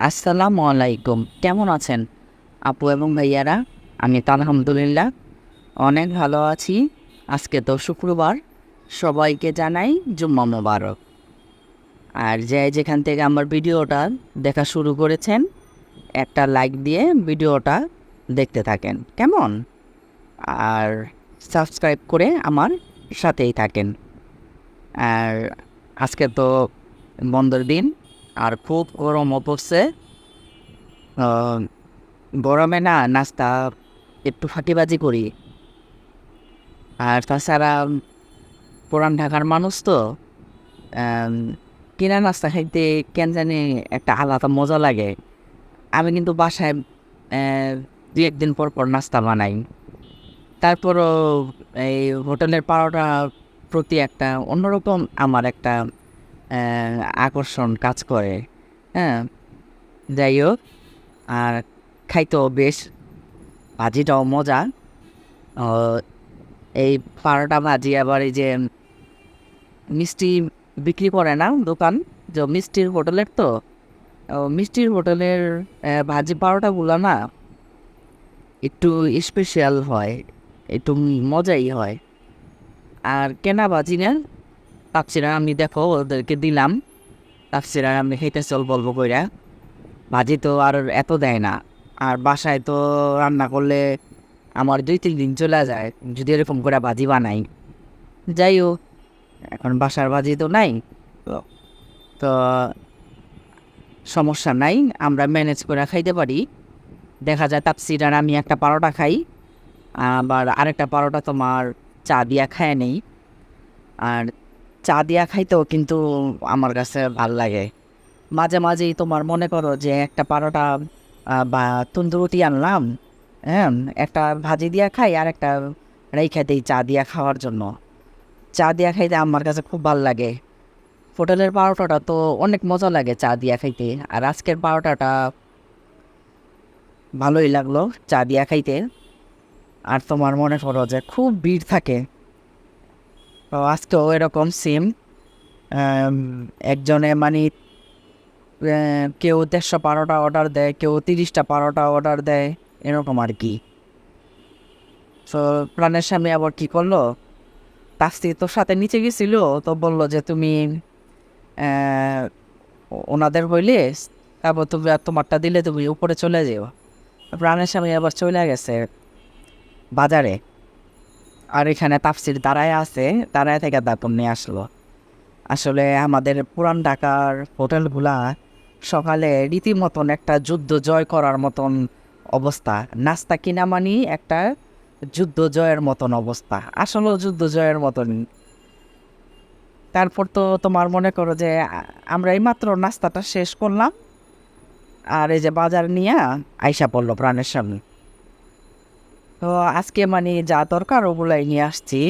আসসালামু আলাইকুম। কেমন আছেন আপু এবং ভাইয়ারা? আমি তো আলহামদুলিল্লাহ অনেক ভালো আছি। আজকে তো শুক্রবার, সবাইকে জানাই জুম্মা মোবারক। আর যে যেখান থেকে আমার ভিডিওটা দেখা শুরু করেছেন, একটা লাইক দিয়ে ভিডিওটা দেখতে থাকেন, কেমন? আর সাবস্ক্রাইব করে আমার সাথেই থাকেন। আর আজকে তো বন্ধের দিন, আর খুব গরমও পড়ছে। আহ, গরমে না নাস্তা একটু ফাঁকিবাজি করি। আর তাছাড়া পুরান ঢাকার মানুষ তো আম, কিনা নাস্তা খাইতে কেন জানি একটা আলাদা মজা লাগে। আমি কিন্তু বাসায় দুই একদিন পর পর নাস্তা বানাই। তারপরও এই হোটেলের পাওয়াটা প্রতি একটা অন্যরকম আমার একটা আকর্ষণ কাজ করে। হ্যাঁ, যাই হোক, আর খাইতেও বেশ, ভাজিটাও মজা। আহ, এই পাড়াটা ভাজি আবার এই যে মিষ্টি বিক্রি করে না দোকান, যে মিষ্টির হোটেলের তো মিষ্টির হোটেলের ভাজি পাউরোটাগুলো না একটু স্পেশাল হয়, একটু মজাই হয়। আর কেনা ভাজি না, তাপসিরা আমি দেখো ওদেরকে দিলাম, তাপসিরা আমি খেতে চল বলবো কইরা। ভাজি তো আর এত দেয় না। আর বাসায় তো রান্না করলে আমার 2-3 দিন চলে যায় যদি এরকম করে ভাজি বানাই। যাই হোক, এখন বাসার ভাজি তো নাই, তো তো সমস্যা নাই, আমরা ম্যানেজ করে খাইতে পারি। দেখা যায় তাপসির আর আমি একটা পারোটা খাই, আবার আরেকটা পারোটা তোমার চা দিয়া খায় নেই। আর চা দিয়া খাইতেও কিন্তু আমার কাছে ভাল লাগে। মাঝে মাঝেই তোমার মনে করো যে একটা পারোটা বা তন্দুরুটি আনলাম, হ্যাঁ, একটা ভাজি দিয়া খাই আর একটা রেখে দিই চা দিয়া খাওয়ার জন্য। চা দিয়া খাইতে আমার কাছে খুব ভাল লাগে। হোটেলের পারোটাটা তো অনেক মজা লাগে চা দিয়া খাইতে। আর আজকের পারোটাটা ভালোই লাগলো চা দিয়া খাইতে। আর তোমার মনে করো যে খুব ভিড় থাকে, তো আজকেও এরকম সেম। একজনে মানে কেউ 150 অর্ডার দেয়, কেউ 30টা পারোটা অর্ডার দেয়, এরকম আর কি। তো প্রাণের স্বামী আবার কি করলো, তাস্তি তোর সাথে নিচে গেছিল, তো বললো যে তুমি আহ, ওনাদের হইলে তারপর তুমি আর তোমারটা দিলে তুমি উপরে চলে যেও। প্রাণের স্বামী আবার চলে গেছে বাজারে। আর এখানে তাফসির দাঁড়ায় আছে, দাঁড়ায় থেকে তারপর নিয়ে আসলো। আসলে আমাদের পুরান ঢাকার হোটেলগুলা সকালে রীতিমতন একটা যুদ্ধ জয় করার মতন অবস্থা। নাস্তা কিনা মানি একটা যুদ্ধ জয়ের মতন অবস্থা, আসলে যুদ্ধ জয়ের মতন। তারপর তো তোমার মনে করো যে আমরা এইমাত্র নাস্তাটা শেষ করলাম, আর এই যে বাজার নিয়ে আইসা পড়লো প্রাণের সামনে। তো আজকে মানে যা দরকার ওগুলাই নিয়ে আসছি।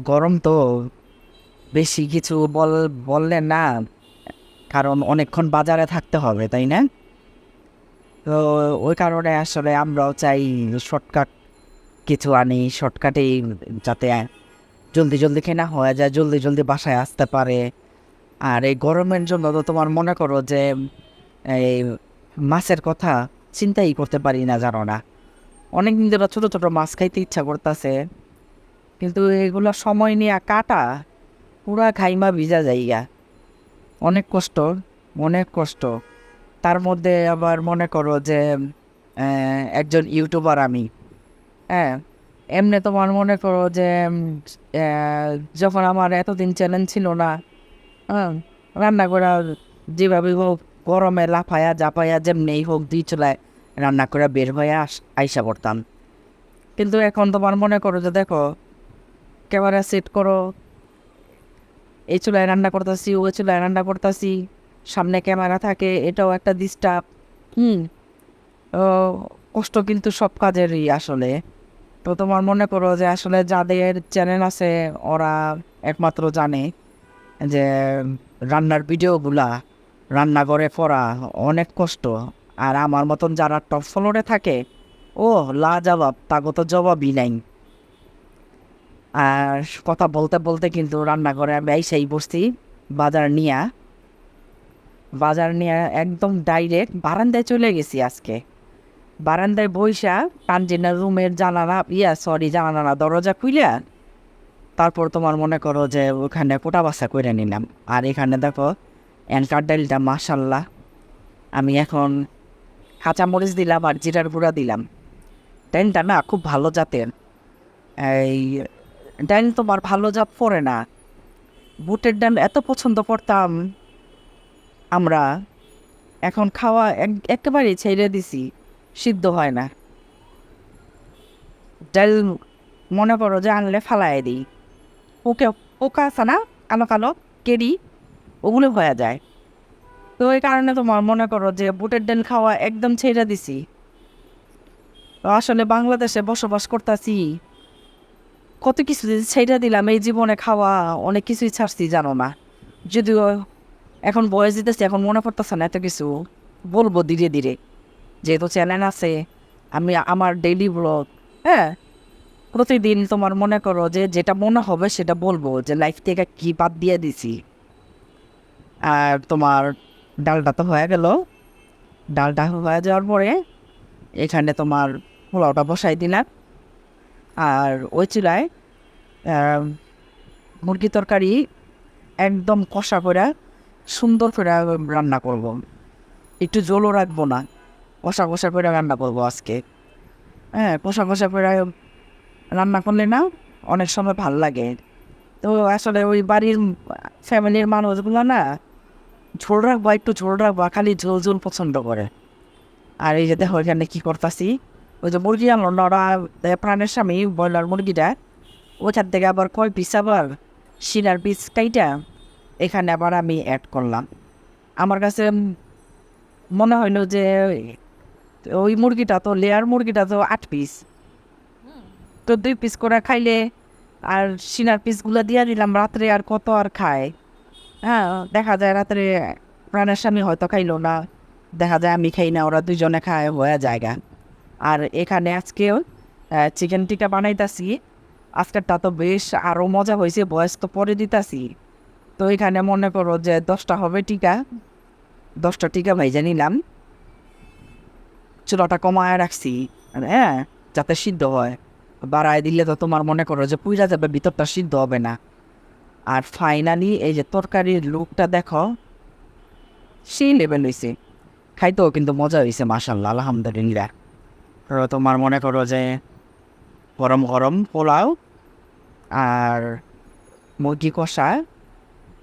গরম তো, বেশি কিছু বললে না, কারণ অনেকক্ষণ বাজারে থাকতে হবে, তাই না? তো ওই কারণে আসলে আমরাও চাই শর্টকাট কিছু আনি, শর্টকাটেই যাতে জলদি জলদি কেনা হয়ে যায়, জলদি জলদি বাসায় আসতে পারে। আর এই গরমের জন্য তো তোমার মনে করো যে এই মাছের কথা চিন্তাই করতে পারি না, জানো না। অনেক দিন ধরে ছোটো ছোটো মাছ খাইতে ইচ্ছা করতেছে, কিন্তু এগুলো সময় নিয়ে কাটা পুরা খাইমা ভিজা যাইয়া, অনেক কষ্ট, অনেক কষ্ট। তার মধ্যে আবার মনে করো যে একজন ইউটিউবার আমি, হ্যাঁ, এমনি তোমার মনে করো যে যখন আমার এতদিন চ্যালেঞ্জ ছিল না, হ্যাঁ, রান্না করা যেভাবে হোক গরমে লাফায়া জাপায়া যেমনি হোক 2 চুলায় রান্না করে বের হয়ে আইসা পড়তাম। কিন্তু এখন তোমার মনে করো যে দেখো, ক্যামেরা সেট করো, এই চুলায় রান্না করতেছি, ওই চুলায় রান্না করতেছি, সামনে ক্যামেরা থাকে, এটাও একটা ডিস্টার্ব। হুম, তো কষ্ট কিন্তু সব কাজেরই আসলে। তো তোমার মনে করো যে আসলে যাদের চ্যানেল আছে ওরা একমাত্র জানে যে রান্নার ভিডিওগুলা রান্না করে করা অনেক কষ্ট। আর আমার মতন যারা টপ ফ্লোরে থাকে, ও লাজবাব, তাগো তো জবাবই নাই। আর কথা বলতে বলতে কিন্তু রান্না করে আমি সেই বসছি বাজার নিয়া। বাজার নিয়ে একদম ডাইরেক্ট বারান্দায় চলে গেছি আজকে। বারান্দায় বইসা তানজিনার রুমের জানালা দরজা খুইলা তারপর তোমার মনে করো যে ওখানে কোটা বাসা করে নিলাম। আর এখানে দেখো এনকার ডাইলটা মাশাল্লাহ, আমি এখন কাঁচামরিচ দিলাম আর জিরার গুঁড়া দিলাম। ডাইলটা না খুব ভালো জাতের। এই ডাইল তোমার ভালো জাত পড়ে না। বুটের ডাল এত পছন্দ করতাম আমরা, এখন খাওয়া একেবারেই ছেড়ে দিছি, সিদ্ধ হয় না। ডাল মনে করো যে আনলে ফালাই দিই, ওকে পোকা আছে না কালো কালো কেরি, ওগুলো হয়ে যায়। তো এই কারণে তোমার মনে করো যে বুটের ডাল খাওয়া একদম ছেড়ে দিছি। তো আসলে বাংলাদেশে বসবাস করতেছি, কত কিছু ছেড়ে দিলাম এই জীবনে, খাওয়া অনেক কিছুই ছাড়ছি জানো না। যদিও এখন বয়স দিতেছি, এখন মনে পড়তেছে না এত কিছু, বলবো ধীরে ধীরে। যেহেতু চ্যানেল আছে, আমি আমার ডেইলি ব্লগ, হ্যাঁ, প্রতিদিন তোমার মনে করো যে যেটা মনে হবে সেটা বলবো, যে লাইফ থেকে কী বাদ দিয়ে দিছি। আর তোমার ডালটা তো হয়ে গেল। ডালটা হয়ে যাওয়ার পরে এখানে তোমার পোলাওটা বসাই দিলাম। আর ওই চুলায় মুরগি তরকারি একদম কষা করে সুন্দর করে রান্না করব। একটু জলও রাখবো না, কষা কষা করে রান্না করবো আজকে। হ্যাঁ, কষা কষা করে রান্না করলে না অনেক সময় ভাল লাগে। তো আসলে ওই বাড়ির ফ্যামিলির মানুষগুলো না ঝোল রাখবো, একটু ঝোল রাখবো, খালি ঝোল ঝোল পছন্দ করে। আর এই যে দেখো এখানে কী করতেছি, ওই যে মুরগি আনলো নড়া প্রাণের স্বামী ব্রয়লার মুরগিটা, ওইখান থেকে আবার কয় পিস আবার শিলার পিস কাইটা এখানে আবার আমি অ্যাড করলাম। আমার কাছে মনে হইলো যে ওই মুরগিটা তো লেয়ার মুরগিটা তো 8 পিস, তো 2 পিস করে খাইলে আর শিলার পিসগুলো দিয়ে দিলাম। রাত্রে আর কত আর খায়, হ্যাঁ, দেখা যায় রাত্রে প্রাণের স্বামী হয়তো খাইলো না, দেখা যায় আমি খাই না, ওরা দুজনে খায় হয়ে জায়গা। আর এখানে আজকেও চিকেন টিকা বানাইতাছি। আজকেরটা তো বেশ আরও মজা হয়েছে, বয়স তো পরে দিতাছি। তো এখানে মনে করো যে 10টা হবে টিকা, 10টা টিকা ভাইজা নিলাম। চুলাটা কমায় রাখছি, হ্যাঁ, যাতে সিদ্ধ হয়। বাড়ায় দিলে তো তোমার মনে করো যে পুইরা যাবে, ভিতরটা সিদ্ধ হবে না। আর ফাইনালি এই যে তরকারির লুকটা দেখো, সেই লেভেল হয়েছে। খাইতেও কিন্তু মজা হয়েছে মাশাল্লাহ, আলহামদুলিল্লাহ। তো তোমার মনে করো যে গরম গরম পোলাও আর মুরগি কষা,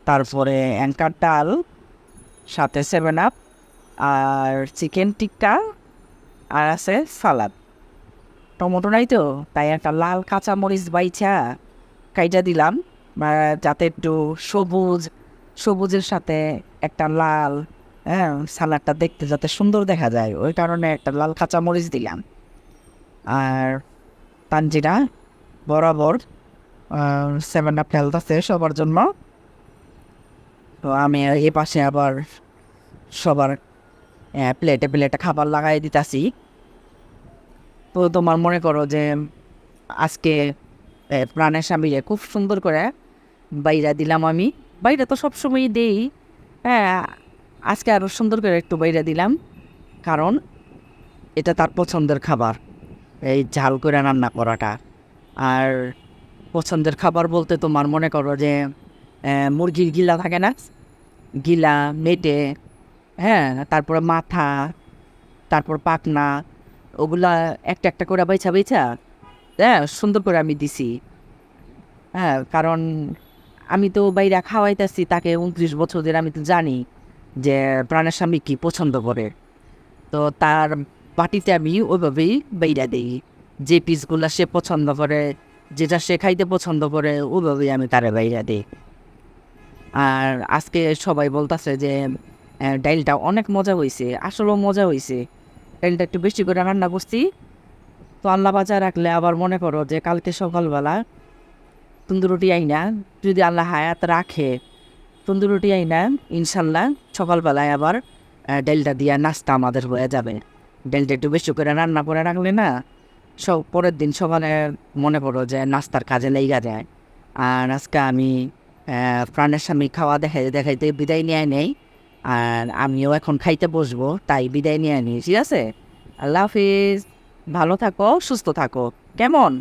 তারপরে অ্যাঙ্কার ডাল, সাথে 7 আপ, আর চিকেন টিক্কা, আর আছে সালাদ। টমেটো নাই তো, তাই একটা লাল কাঁচামরিচ বাইছা কাইটা দিলাম, যাতে একটু সবুজ, সবুজের সাথে একটা লাল, হ্যাঁ, সালাডটা দেখতে যাতে সুন্দর দেখা যায়, ওই কারণে একটা লাল কাঁচামরিচ দিলাম। আর তানজিরা বরাবর 7 আপ খেলতেছে সবার জন্য। তো আমি এ পাশে আবার সবার প্লেটে প্লেটে খাবার লাগাই দিতেছি। তো তোমার মনে করো যে আজকে প্রাণের স্বামীরে খুব সুন্দর করে বাইরা দিলাম আমি। বাইরা তো সবসময়ই দেই, হ্যাঁ, আজকে আরও সুন্দর করে একটু বাইরা দিলাম, কারণ এটা তার পছন্দের খাবার, এই ঝাল করে রান্না করাটা। আর পছন্দের খাবার বলতে তোমার মনে করো যে মুরগির গিলা থাকে না, গিলা মেটে, হ্যাঁ, তারপরে মাথা, তারপর পাখনা, ওগুলা একটা একটা করে বাইছা বাইছা, হ্যাঁ, সুন্দর করে আমি দিছি। হ্যাঁ, কারণ আমি তো বাইরে খাওয়াইতেছি তাকে 29 বছরের, আমি তো জানি যে প্রাণের স্বামী কী পছন্দ করে। তো তার বাটিতে আমি ওইভাবেই বাইরা দিই, যে পিসগুলো সে পছন্দ করে, যেটা সে খাইতে পছন্দ করে, ওইভাবেই আমি তারে বাইরা দিই। আর আজকে সবাই বলতেছে যে ডাইলটা অনেক মজা হয়েছে, আসলেও মজা হয়েছে। ডাইলটা একটু বেশি করে রান্না করছি। তো আল্লাহ বাঁচায় রাখলে আবার মনে করো যে কালকে সকালবেলা তন্দুর রুটি আইনা, যদি আল্লাহ হায়াত রাখে, তন্দুর রুটি আইনা ইনশাল্লাহ সকালবেলায় আবার ডালটা দিয়া নাস্তা আমাদের হয়ে যাবে। ডালটা একটু বেশি করে রান্না করে রাখলে না, সব পরের দিন সকালে মনে করো যে নাস্তার কাজে লেগা যায়। আর আজকে আমি প্রাণের স্বামী খাওয়া দেখাইতে বিদায় নিয়ে নেই। আর আমিও এখন খাইতে বসবো, তাই বিদায় নিয়ে নিই, ঠিক আছে? আল্লাহ হাফিজ, ভালো থাকো, সুস্থ থাকো, কেমন?